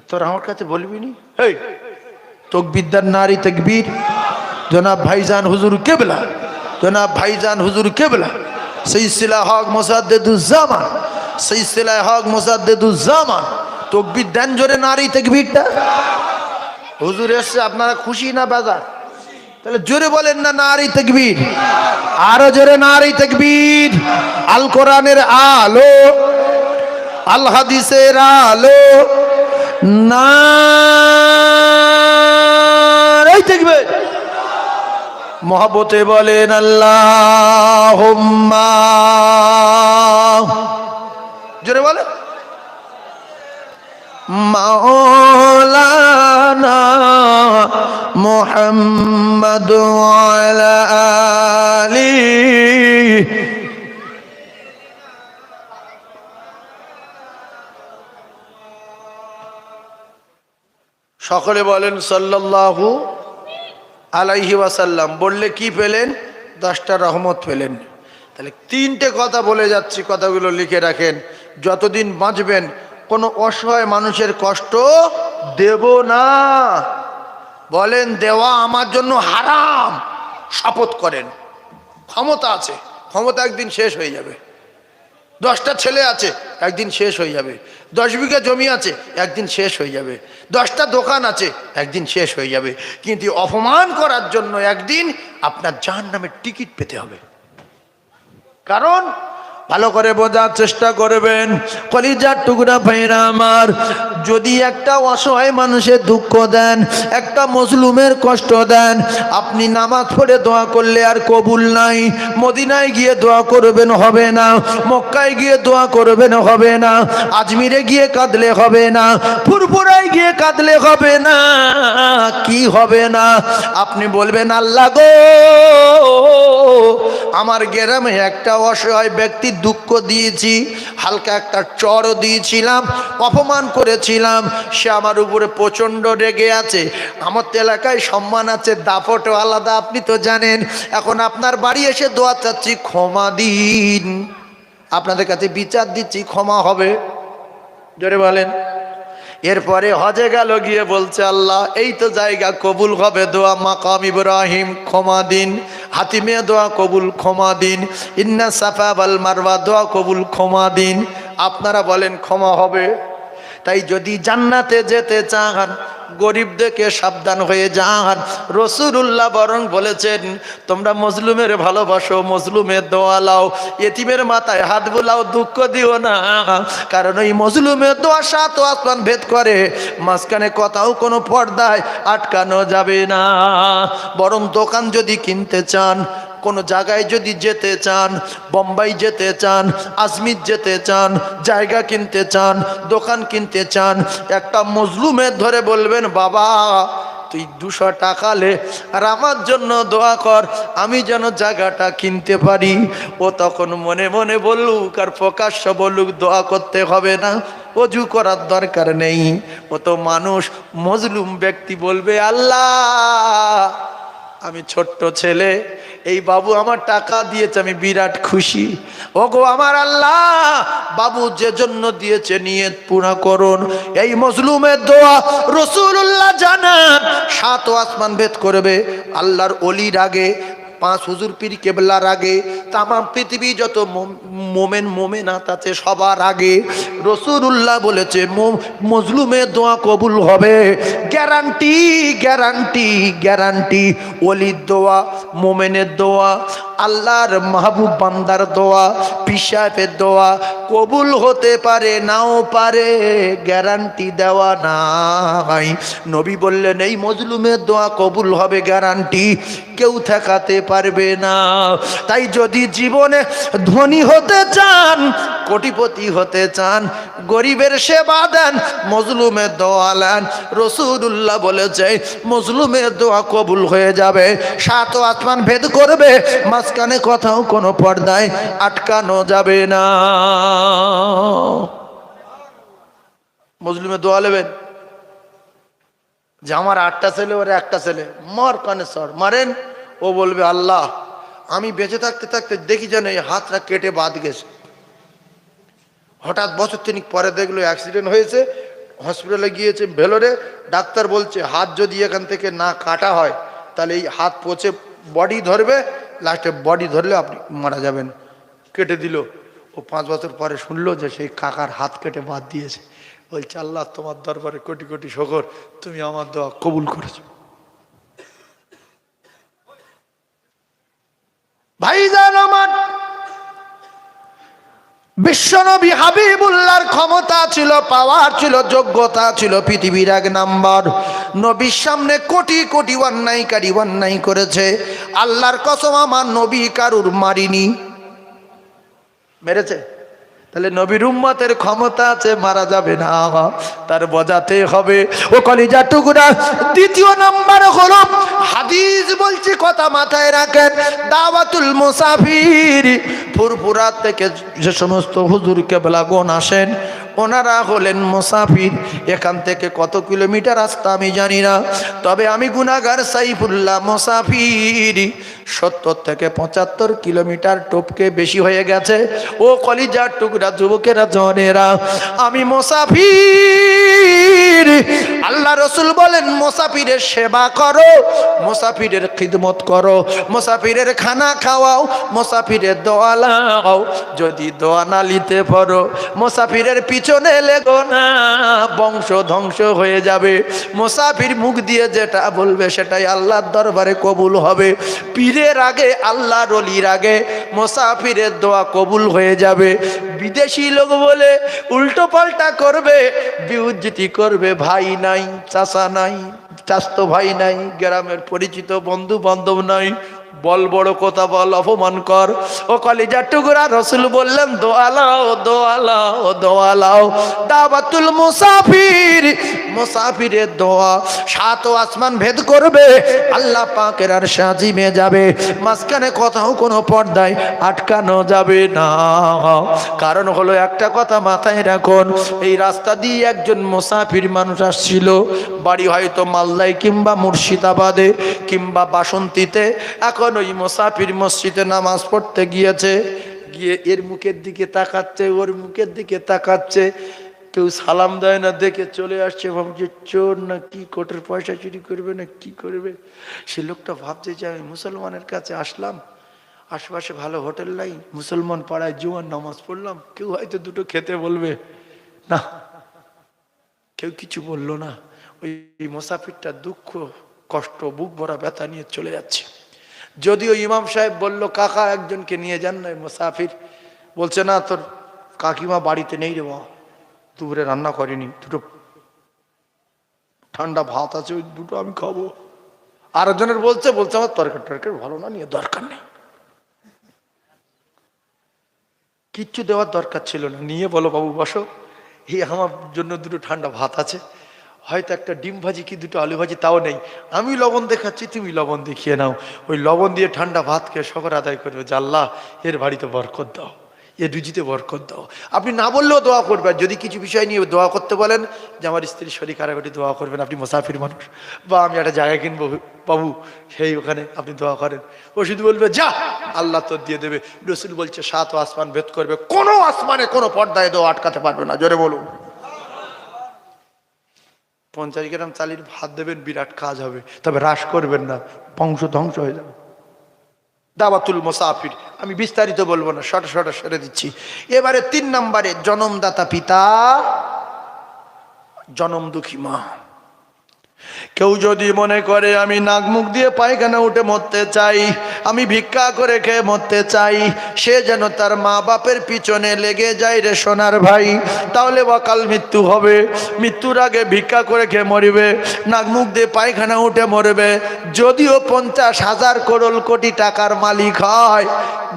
তোর আমার কাছে বলবি নি? এই তকবীরদার নারী তাকবীর। জনাব ভাইজান হুজুর কেবলা, জনাব ভাইজান হুজুর কেবলা, সিলসিলা হক মুসাদ্দেদুজ্জামান, সিলসিলা হক মুসাদ্দেদুজ্জামান। তকবীর দেন জোরে নারী তাকবীরটা। হুজুর এসছে, আপনারা খুশি না বেজার? তাহলে জোরে বলেন না নারী তাকবীর, আরো জোরে নারী তাকবীর। আল কোরআনের আলো, আল হাদিসের আলো, নারী তাকবীর। মহব্বতে বলেন আল্লাহুম্মা, জোরে বলেন মাওলানা মুহাম্মদ ওয়া আলা আলিহি। সকলে বলেন সাল্লাল্লাহু আলাইহি ওয়াসাল্লাম। বললে কি পেলেন? 10টা রহমত পেলেন। তাহলে 3টে কথা বলে যাচ্ছি, কথাগুলো লিখে রাখেন। যতদিন বাঁচবেন কোনো অসহায় মানুষের কষ্ট দেব না। বলেন দেওয়া আমার জন্য হারাম, শপথ করেন। ক্ষমতা আছে, ক্ষমতা একদিন শেষ হয়ে যাবে। 10টা ছেলে আছে, একদিন শেষ হয়ে যাবে। 10 বিঘা জমি আছে, একদিন শেষ হয়ে যাবে। 10টা দোকান আছে, একদিন শেষ হয়ে যাবে। কিন্তু অপমান করার জন্য একদিন আপনার জাহান্নামের টিকিট পেতে হবে। কারণ ভালো করে বোঝার চেষ্টা করবেন কলিজার টুকরা ভাইরা আমার, যদি একটা অসহায় মানুষের দুঃখ দেন, একটা মজলুমের কষ্ট দেন, আপনি নামাজ পড়ে দোয়া করলে আর কবুল নাই। মদিনায় গিয়ে দোয়া করবেন হবে না, মক্কায় গিয়ে দোয়া করবেন হবে না, আজমিরে গিয়ে কাঁদলে হবে না, ফুরফুরায় গিয়ে কাঁদলে হবে না। কি হবে না? আপনি বলবেন আল্লাহ গো, আমার গ্রামে একটা অসহায় ব্যক্তি দুঃখ দিয়েছি, হালকা একটা চড়ও দিয়েছিলাম, অপমান করেছিলাম, সে আমার উপরে প্রচণ্ড রেগে আছে। আমার তো এলাকায় সম্মান আছে, দাপটও আলাদা, আপনি তো জানেন। এখন আপনার বাড়ি এসে দোয়া চাচ্ছি, ক্ষমা দিন, আপনাদের কাছে বিচার দিচ্ছি, ক্ষমা হবে। জোরে বলেন। এরপরে হজে গেল, গিয়ে বলছে আল্লাহ এই তো জায়গা, কবুল হবে দোয়া, মাকাম ইব্রাহিম, ক্ষমা দিন। হাতিমে দোয়া কবুল, ক্ষমা দিন। ইন্না সাফা ওয়াল মারওয়া দোয়া কবুল, ক্ষমা দিন। আপনারা বলেন ক্ষমা হবে? তাই যদি জান্নাতে যেতে চান গরিবদেরকে সাবধান হয়ে যান। রাসূলুল্লাহ বরং বলেছেন তোমরা মজলুমের ভালোবাসো, মজলুমের দোয়া লাও, এতিমের মাথায় হাত বুলাও, দুঃখ দিও না। কারণ ওই মজলুমের দোয়া সাত আসমান ভেদ করে, মাঝখানে কথাও কোনো পর্দায় আটকানো যাবে না। বরং দোকান যদি কিনতে চান, কোনো জায়গায় যদি যেতে চান, বোম্বাই যেতে চান, আজমির যেতে চান, জায়গা কিনতে চান, দোকান কিনতে চান, একটা মজলুমের ধরে বলবেন বাবা তুই 200 টাকা লে আর আমার জন্য দোয়া কর, আমি যেন জায়গাটা কিনতে পারি। ও তখন মনে মনে বলুক আর প্রকাশ্য বলুক দোয়া করতে হবে না, অজু করার দরকার নেই। ও তো মানুষ, মজলুম ব্যক্তি বলবে আল্লাহ আমি ছোট্ট ছেলে, এই বাবু আমার টাকা দিয়েছে, আমি বিরাট খুশি। ওগো আমার আল্লাহ, বাবু যে জন্য দিয়েছে নিয়ত পুরা করুন। এই মজলুমের দোয়া রাসূলুল্লাহ জানান 7 আসমান ভেদ করবে। আল্লাহর ওলির আগে, 5 হুজুর পীর কেবলার আগে, তামাম পৃথিবী যত মোমেন মোমেনাত আছে সবার আগে রাসূলুল্লাহ বলেছে মজলুমের দোয়া কবুল হবে। Guarantee guarantee guarantee. ওলির দোয়া, মোমেনের দোয়া, আল্লাহর মাহবুব বান্দার দোয়া, পীর সাহেবের দোয়া কবুল হতে পারে নাও পারে, গ্যারান্টি দেওয়া নাই। নবী বললেন এই মজলুমের দোয়া কবুল হবে, গ্যারান্টি কেউ ঠেকাতে পারবে না। তাই যদি জীবনে ধনী হতে চান, কোটিপতি হতে চান, গরিবের সেবা দেন, মজলুমের দোয়া নেন, রাসূলুল্লাহ বলেছে মজলুমের দোয়া কবুল হয়ে যাবে, 7 আসমান ভেদ করবে, মাঝখানে কথাও কোনো পর্দায় আটকানো যাবে না। মজলুমের দোয়া নেবেন যে আমার 8টা ছেলে ওর একটা ছেলে, মার কানে সর মারেন। ও বলবে আল্লাহ আমি বেঁচে থাকতে থাকতে দেখি যেন এই হাতটা কেটে বাদ গেছে। হঠাৎ বছর 3 পরে দেখলো অ্যাক্সিডেন্ট হয়েছে, হসপিটালে গিয়েছে ভেলোরে, ডাক্তার বলছে হাত যদি এখান থেকে না কাটা হয় তাহলে এই হাত পচে বডি ধরবে, লাস্টে বডি ধরলে আপনি মারা যাবেন। কেটে দিল। ও 5 বছর পরে শুনলো যে সেই কাকার হাত কেটে বাদ দিয়েছে। বলছে আল্লাহ তোমার দরবারে কোটি কোটি শুকর, তুমি আমার দোয়া কবুল করেছো। ভাইজান আমার, বিশ্বনবী হাবিবুল্লাহর ক্ষমতা ছিল, পাওয়ার ছিল, যোগ্যতা ছিল পৃথিবীর 1 নাম্বার। নবীর সামনে কোটি কোটি অন্যায়কারী অন্যায় করেছে, আল্লাহর কসম আমার নবী কারুর মারিনি। মেরেছে? তাহলে নবীর উম্মতের ক্ষমতা আছে, মারা যাবে না, তার বজাতে হবে। ও কলিজা টুকরা, 2 নাম্বার হলো হাদিস বলছি, কথা মাথায় রাখেন, দাওয়াতুল মুসাফির। ফুরফুরা থেকে যে সমস্ত হুজুর কেবলাগণ আসেন ওনারা হলেন মুসাফির। এখান থেকে কত কিলোমিটার রাস্তা আমি জানি না, তবে আমি গুনাহগার সাইফুল্লাহ মুসাফির। 70 থেকে 75 কিলোমিটার টপকে বেশি হয়ে গেছে। ও কলিজার টুকরা যুবকেরা জনেরা, আমি মুসাফির। আল্লাহ রসুল বলেন মুসাফিরের সেবা করো, মুসাফিরের খিদমত করো, মুসাফিরের খানা খাওয়াও, মুসাফিরের দোয়া লাও। যদি দোয়া না নিতে পারো মুসাফিরের পিছনে লেগো না, বংশ ধ্বংস হয়ে যাবে। মুসাফির মুখ দিয়ে যেটা বলবে সেটাই আল্লাহর দরবারে কবুল হবে। পীরের আগে, আল্লাহর ওলির আগে মুসাফিরের দোয়া কবুল হয়ে যাবে। বিদেশি লোক বলে উল্টো পাল্টা করবে, বিউজ্জতি করবে, ভাই নাই, চাচা নাই, চাস্তো ভাই নাই, গ্রামের পরিচিত বন্ধু বান্ধব নাই, বল বড় কথা বল, অপমান কর। ও কলিজার টুকরা, রাসূল বললেন দোয়া লাও, দোয়া লাও, দোয়া লাও। দাওয়াতুল মুসাফির, মুসাফিরের দোয়া 7 আসমান ভেদ করবে, আল্লাহ পাকের আরশে আজিমে যাবে, মাঝখানে কথাও কোনো পর্দায় আটকানো যাবে না। কারণ হলো একটা কথা মাথায় রাখুন, এই রাস্তা দিয়ে একজন মুসাফির মানুষ আসছিল, বাড়ি হয়তো মালদায় কিংবা মুর্শিদাবাদে কিংবা বাসন্তীতে। এখন ওই মুসাফির মসজিদে নামাজ পড়তে গিয়েছে, গিয়ে এর মুখের দিকে তাকাচ্ছে, ওর মুখের দিকে তাকাচ্ছে, কেউ সালাম দেয় না, দেখে চলে আসছে। ভাবছে চোর না কি, কোটের পয়সা চুরি করবে না কি করবে। সে লোকটা ভাবছে যে আমি মুসলমানের কাছে আসলাম, আশেপাশে ভালো হোটেল নাই, মুসলমান পাড়ায় জুয়ার নামাজ পড়লাম, কেউ হয়তো দুটো খেতে বলবে না, কেউ কিছু বলল না। ওই মুসাফিরটা দুঃখ কষ্ট বুক ভরা ব্যথা নিয়ে চলে যাচ্ছে। যদিও ইমাম সাহেব বলল কাকা একজনকে নিয়ে যান না, মুসাফির বলছে না তোর কাকিমা বাড়িতে নেই রে বাবা, দুপুরে রান্না করেনি, দুটো ঠান্ডা ভাত আছে ওই দুটো আমি খাবো। আরেকজনের বলছে আমার তরকারি ভালো না, নিয়ে দরকার নেই, কিচ্ছু দেওয়ার দরকার ছিল না, নিয়ে বলো বাবু বসো, এই আমার জন্য দুটো ঠান্ডা ভাত আছে, হয়তো একটা ডিম ভাজি কি দুটো আলু ভাজি তাও নেই, আমি লবণ দেখাচ্ছি তুমি লবণ দেখিয়ে নাও, ওই লবণ দিয়ে ঠান্ডা ভাত খেয়ে শকর আদায় করবে যে আল্লাহ এর বাড়িতে বরকত দাও, এ রুজিতে বরকত দাও। আপনি না বললেও দোয়া করবেন, যদি কিছু বিষয় নিয়ে দোয়া করতে বলেন যে আমার স্ত্রীর শরীর কারাগটি দোয়া করবেন, আপনি মুসাফির মানুষ, বা আমি একটা জায়গা কিনবো বাবু সেই ওখানে আপনি দোয়া করেন, ও শুধু বলবে যা আল্লাহ তো দিয়ে দেবে। রসুল বলছে 7 আসমান ভেদ করবে, কোনো আসমানে কোনো পর্দায় দোয়া আটকাতে পারবে না, জোরে বলুন। 50 গ্রাম চালের ভাত দেবেন, বিরাট কাজ হবে, তবে হ্রাস করবেন না, বংশ ধ্বংস হয়ে যাবে। দাওয়াতুল মুসাফির আমি বিস্তারিত বলবো না, শর্ট সেরে দিচ্ছি। এবারে 3 নম্বরে জন্মদাতা পিতা, জন্ম দুঃখী মা। কেউ যদি মনে করে আমি নাক মুখ দিয়ে পায়খানা উঠে মরতে চাই, আমি ভিক্ষা করে খেয়ে মরতে চাই, সে যেন তার মা বাপের পিছনে লেগে যায় রে সোনার ভাই, তাহলে অকাল মৃত্যু হবে। মৃত্যুর আগে ভিক্ষা করে খেয়ে মরবে, নাক মুখ দিয়ে পায়খানা উঠে মরবে, যদিও 50,000 করোড় কোটি টাকার মালিক হয়,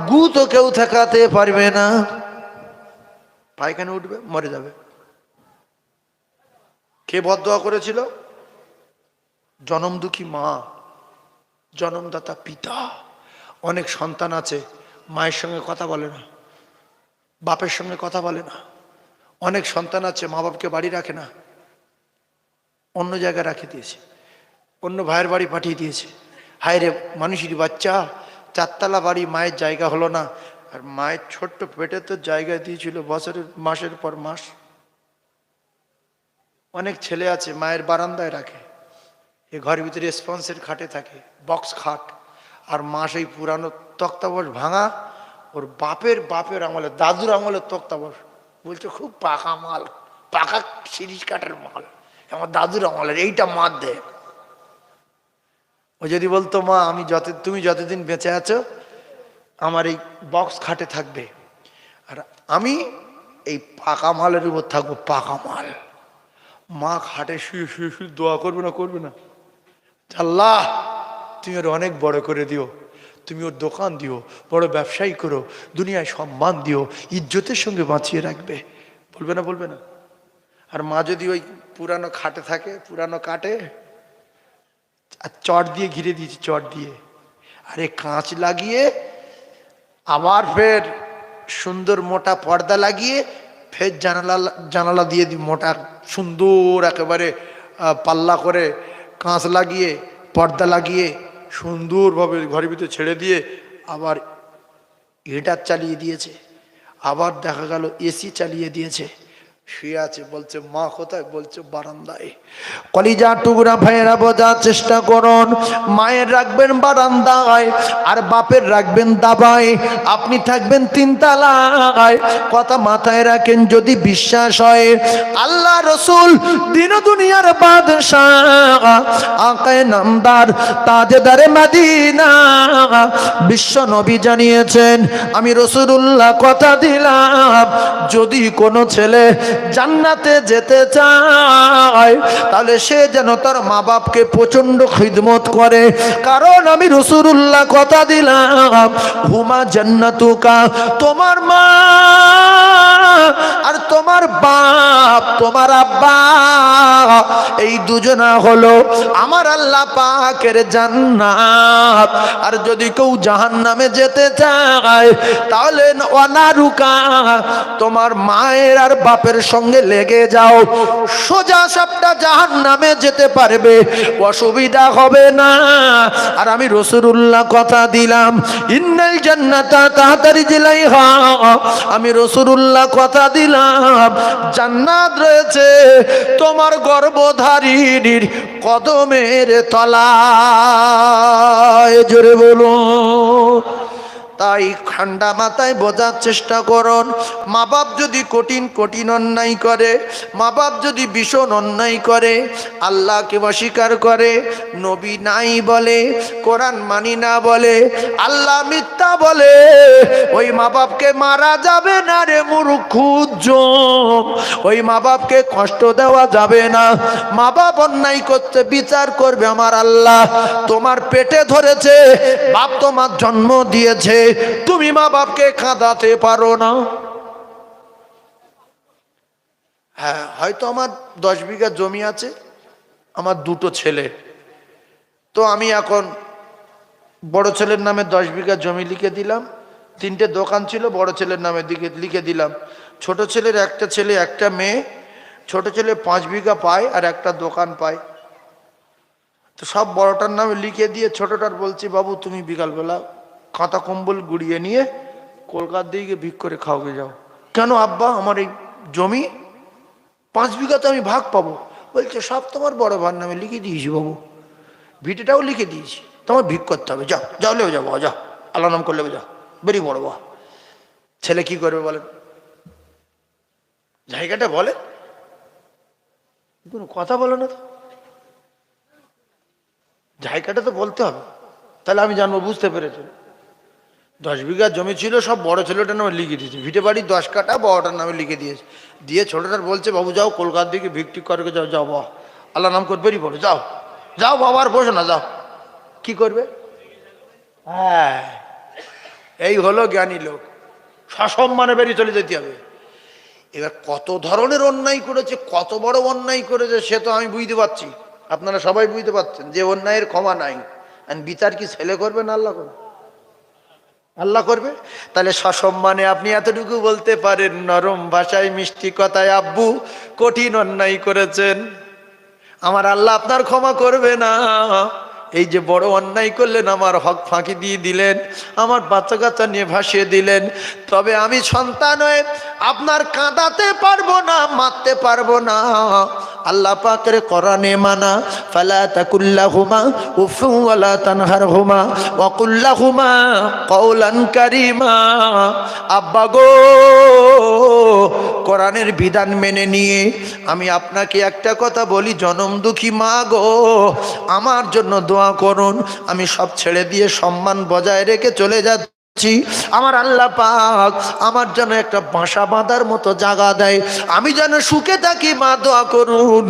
গু তো কেউ ঠেকাতে পারবে না, পায়খানা উঠবে মরে যাবে। কে বদদোয়া করেছিল? জনম দুঃখী মা, জন্মদাতা পিতা। অনেক সন্তান আছে মায়ের সঙ্গে কথা বলে না, বাপের সঙ্গে কথা বলে না। অনেক সন্তান আছে মা বাপকে বাড়ি রাখে না, অন্য জায়গায় রাখে দিয়েছে, অন্য ভাইয়ের বাড়ি পাঠিয়ে দিয়েছে। হায় রে মানুষেরই বাচ্চা, 4 তলা বাড়ি, মায়ের জায়গা হলো না, আর মায়ের ছোট্ট পেটে তো জায়গা দিয়েছিল মাসের পর মাস। অনেক ছেলে আছে মায়ের বারান্দায় রাখে, এ ঘরের ভিতরে স্পঞ্জের খাটে থাকে, বক্স খাট, আর মা সেই পুরানো তক্তাবস ভাঙা, ওর বাপের আমলে দাদুর আমলে তক্তাবস, বলছে খুব পাকা মাল, পাকা সিরিজ কাঠের মাল, আমার দাদুর আমলের, এইটা মা দে। ও যদি বলতো মা আমি তুমি যতদিন বেঁচে আছো আমার এই বক্স খাটে থাকবে, আর আমি এই পাকা মালের উপর থাকবো, পাকা মাল। মা খাটে শুয়ে শুয়ে শুয়ে দোয়া করবে না আল্লাহ তুমি ওর অনেক বড় করে দিও, তুমি ওর দোকান দিও, বড় ব্যবসায়ী করো, দুনিয়ায় সম্মান দিও, ইজ্জতের সঙ্গে বাঁচিয়ে রাখবে, বলবে না? আর মা যদি ওই পুরানো খাটে থাকে, পুরানো কাটে, আর চট দিয়ে ঘিরে দিয়েছি, চট দিয়ে, আরে কাঁচ লাগিয়ে, আবার ফের সুন্দর মোটা পর্দা লাগিয়ে, ফের জানালা দিয়ে মোটা সুন্দর একেবারে পাল্লা করে কাঁচ লাগিয়ে পর্দা লাগিয়ে সুন্দরভাবে ঘরের ভিতরে ছেড়ে দিয়ে আবার হিটার চালিয়ে দিয়েছে, আবার দেখা গেল এসি চালিয়ে দিয়েছে, শুয়ে আছে, বলছে মা কোথায়? বলছে বারান্দায়। কলিজা টুকরা ভাইয়েরা বোঝার চেষ্টা করুন, মায়ের রাখবেন বারান্দায় আর বাপের রাখবেন দাবায়, আপনি থাকবেন 3 তলায়। কথা মাথায় রাখেন, যদি বিশ্বাস হয় আল্লাহ রসুল দিন দুনিয়ার বাদশাহ আকায়ে নামদার তাজদারে মদিনা বিশ্ব নবী জানিয়েছেন, আমি রাসূলুল্লাহ কথা দিলাম যদি কোনো ছেলে জান্নাতে যেতে চায় তাহলে সে যেন তার মা বাপকে প্রচন্ড খিদমত করে, কারণ আমি রাসূলুল্লাহ কথা দিলাম হুমা জান্নাতুকা, তোমার মা আর তোমার বাপ, তোমার আব্বা, এই দুজনা হলো আমার আল্লাহ পাকের জান্নাত। আর যদি কেউ জাহান্নামে যেতে চায় তাহলে অনারুকা, তোমার মায়ের আর বাপের সঙ্গে লেগে যাও, সোজা সাপটা জাহান্নামে যেতে পারবে, অসুবিধা হবে না। আর আমি রাসূলুল্লাহ কথা দিলাম ইন্নাল জান্নাতা তাহতা রিজলাইহা, আমি রাসূলুল্লাহ কথা দিলাম জান্নাত রয়েছে তোমার গর্ভধারিণীর কদমের তলায়, জোরে বলুন। তাই ঠান্ডা মাথায় বোঝার চেষ্টা করুন, মা বাপ যদি কঠিন কঠিন অন্যায় করে, মা বাপ যদি ভীষণ অন্যায় করে, আল্লাহকে অস্বীকার করে, নবী নাই বলে, কোরআন মানি না বলে, আল্লাহ মিথ্যা বলে, ওই মা বাপকে মারা যাবে না রে মূর্খ। ওই মা বাপকে কষ্ট দেওয়া যাবে না। মা বাপ অন্যায় করতে বিচার করবে আমার আল্লাহ। তোমার পেটে ধরেছে, বাপ তোমার জন্ম দিয়েছে, তুমি মা বাপকে কাঁদাতে পারো না? হ্যাঁ, হয়তো আমার 10 বিঘা জমি আছে, আমার 2টো ছেলে, তো আমি এখন বড় ছেলের নামে 10 বিঘা জমি লিখে দিলাম, 3টে দোকান ছিল, বড় ছেলের নামে লিখে দিলাম। ছোট ছেলের একটা ছেলে একটা মেয়ে, ছোট ছেলে 5 বিঘা পায় আর একটা দোকান পায়, তো সব বড়টার নামে লিখে দিয়ে ছোটটার বলছি, বাবু তুমি বিকালবেলা কাঁথা কম্বল গুড়িয়ে নিয়ে কলকাতার দিকে ভিক করে খাওয়াকে যাও। কেন আব্বা, আমার এই জমি 5 বিঘাতে আমি ভাগ পাবো। বলছে সব তোমার বড় ভাইয়ের নামে লিখে দিয়েছি বাবু, ভিটেটাও লিখে দিয়েছি, তোমার ভিক করতে হবে, যাও যাও লেবে যাবো, যাও আল্লাহ নাম করলে যাও, বেরিয়ে বড় বা। ছেলে কি করবে বলেন? জায়গাটা বলে, কোনো কথা বলে না তো, জায়গাটা তো বলতে হবে, তাহলে আমি জানবো, বুঝতে পেরেছি। 10 বিঘা জমি ছিল, সব বড় ছেলেটার নামে লিখে দিয়েছে, ভিটে বাড়ি 10 কাঠা বড়টার নামে লিখে দিয়েছে, দিয়ে ছোটটার বলছে বাবু যাও কলকাতার দিকে ভিক্ষি করে যাও, যাও বাবা আল্লাহ নাম করে বেরিয়ে পড়ো, যাও যাও বাবা, আর বসো না, যাও। কি করবে? হ্যাঁ, এই হলো জ্ঞানী লোক, সসম্মানে বেরিয়ে চলে যেতে হবে। এবার কত ধরনের অন্যায় করেছে, কত বড় অন্যায় করেছে, সে তো আমি বুঝতে পারছি, আপনারা সবাই বুঝতে পারছেন যে অন্যায়ের ক্ষমা নাই। আর বিচার কি ছেলে করবে না আল্লাহ করবে? আল্লাহ করবে। তাহলে সসম্মানে আপনি এতটুকু বলতে পারেন, নরম ভাষায় মিষ্টি কথায়, আব্বু কঠিন অন্যায় করেছেন, আমার আল্লাহ আপনার ক্ষমা করবে না। এই যে বড় অন্যায় করলেন, আমার হক ফাঁকি দিয়ে দিলেন, আমার বাচ্চা কাচ্চা নিয়ে ভাসিয়ে দিলেন, তবে আমি সন্তান হয়ে আপনার কাঁদাতে পারবো না, মারতে পারবো না। আল্লাহ পাকের কোরআনে মানা, ফালা তাকুল্লাহুমা উফু ওয়ালা তানহারহুমা ওয়া কুল্লাহুমা কওলান কারীমা। আব্বা গো, কোরআনের বিধান মেনে নিয়ে আমি আপনাকে একটা কথা বলি, জনম দুঃখী মা গো, আমার জন্য দোয়া করুন। আমি সব ছেড়ে দিয়ে সম্মান বজায় রেখে চলে যাচ্ছি, আমার আল্লাহ পাক আমার জন্য একটা বাসা বাঁধার মতো জায়গা দেয়, আমি যেন সুখে থাকি। মা দোয়া করুন।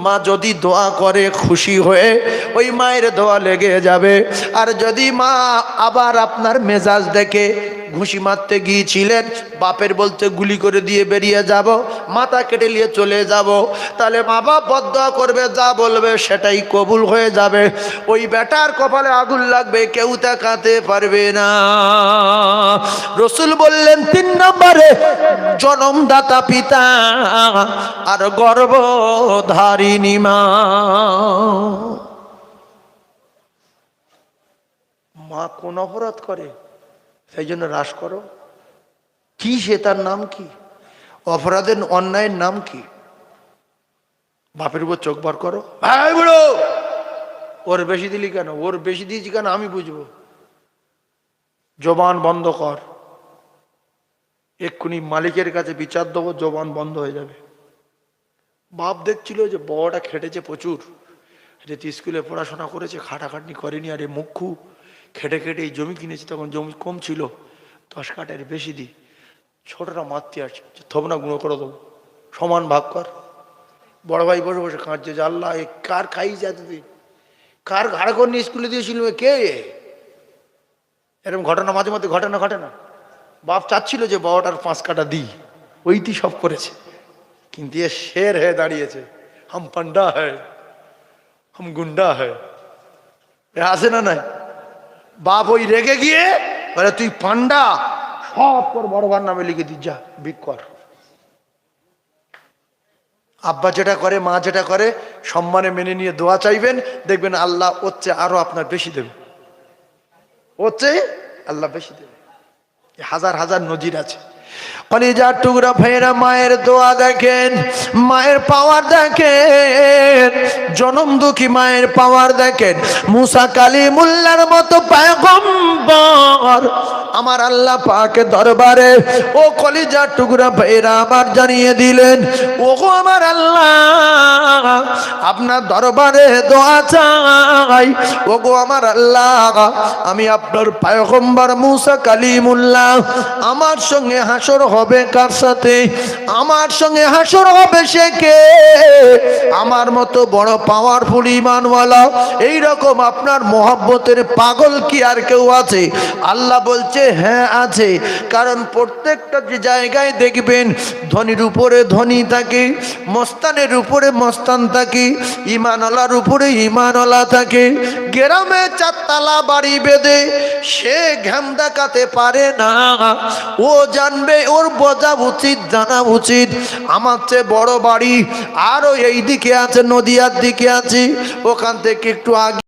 মা যদি দোয়া করে খুশি হয়ে ওই মায়ের দোয়া লেগে যাবে। আর যদি মা আবার আপনার মেজাজ দেখে, ঘুষি মারতে গিয়েছিলেন, বাপের বলতে গুলি করে দিয়ে বেরিয়ে যাব, মাথা কেটে নিয়ে চলে যাব, তাহলে মা বাপ বদদোয়া করবে, যা বলবে সেটাই কবুল হয়ে যাবে। ওই বেটার কপালে আগুন লাগবে, কেউ তাকাতে পারবে না। রসুল বললেন 3 নম্বরে জনমদাতা পিতা আর গর্ভধারিণী মা। মা কোন অপরাধ করে, সেই জন্য হ্রাস করো? কি সে, তার নাম কি? অপরাধের অন্যায়ের নাম কি? বাপের উপর চোখ বার করো, ভাই বুড়ো ওর বেশি দিলি কেন, ওর বেশি দিয়েছি কেন আমি বুঝবো। জবান বন্ধ কর, এক্ষুনি মালিকের কাছে বিচার দেবো, জবান বন্ধ হয়ে যাবে। বাপ দেখছিল যে বড়টা খেটেছে প্রচুর, যেহেতু স্কুলে পড়াশোনা করেছে, খাটাখাটনি করেনি, আর এ মুখ্যু খেটে খেটে এই জমি কিনেছে, তখন জমি কম ছিল, 10 কাঠার বেশি দিই, ছোটরা মারতে আসছে, থবনা গুঁড়ো করে দেবো, সমান ভাগ কর। বড় ভাই বসে বসে কাঁদছে যে আল্লাহ এ কার খাইছে এতদিন, কার ঘাড়ে করে নিয়ে স্কুলে দিয়েছিল, কে? এরকম ঘটনা মাঝে মধ্যে ঘটে না? বাপ চাচ্ছিল যে বড়টার 5 কাঠা দিই, ওইটি সব করেছে, কিন্তু এ শের হয়ে দাঁড়িয়েছে, হাম পান্ডা হ্যায়, হাম গুন্ডা হ্যায়, আছে না নাই? বাপ ওই রেগে গিয়ে বলে তুই পান্ডা, সব কর বড় ভাইয়ের নামে লিখে দি, যা ভিক কর। আব্বা যেটা করে, মা যেটা করে, সম্মানে মেনে নিয়ে দোয়া চাইবেন, দেখবেন আল্লাহ ওর চেয়ে আরো আপনার বেশি দেবে, ওর চেয়ে আল্লাহ বেশি দেবে। হাজার হাজার নজির আছে। কলিজার টুকরা ভাইরা মায়ের দোয়া দেখেন, মায়ের পাওয়ার দেখেন, জনম দুঃখী মায়ের পাওয়ার দেখেন। মুসা কালিমুল্লাহর মতো পয়গম্বর আমার আল্লাহ পাকের দরবারে ও কলিজার টুকরা ভাইরা আমার জানিয়ে দিলেন, ওগো আমার আল্লাহ আপনার দরবারে দোয়া চাই। ওগো আমার আল্লাহ আমি আপনার পয়গম্বর মুসা কালিমুল্লাহ, আমার সঙ্গে হাসর হবে কার সাথে? আমার সঙ্গে হাসর হবে সে কে? আমার মতো বড় পাওয়ারফুল ঈমানওয়ালা এইরকম আপনার মোহাব্বতের পাগল কি আর কেউ আছে? আল্লাহ বলছে হ্যাঁ আছে। কারণ প্রত্যেকটা যে জায়গায় দেখবেন ধনীর উপরে ধনী থাকে, মস্তানের উপরে মস্তান থাকে, ঈমানওয়ালার উপরে ঈমানওয়ালা থাকে। গ্রামে চারতলা বাড়ি বেঁধে সে ঘাম দেখাতে পারে না, ও জানবে ওর বোঝা উচিত, জানা উচিত আমার চেয়ে বড় বাড়ি আরো এই দিকে আছে, নদিয়ার দিকে আছে, ওখান থেকে একটু আগে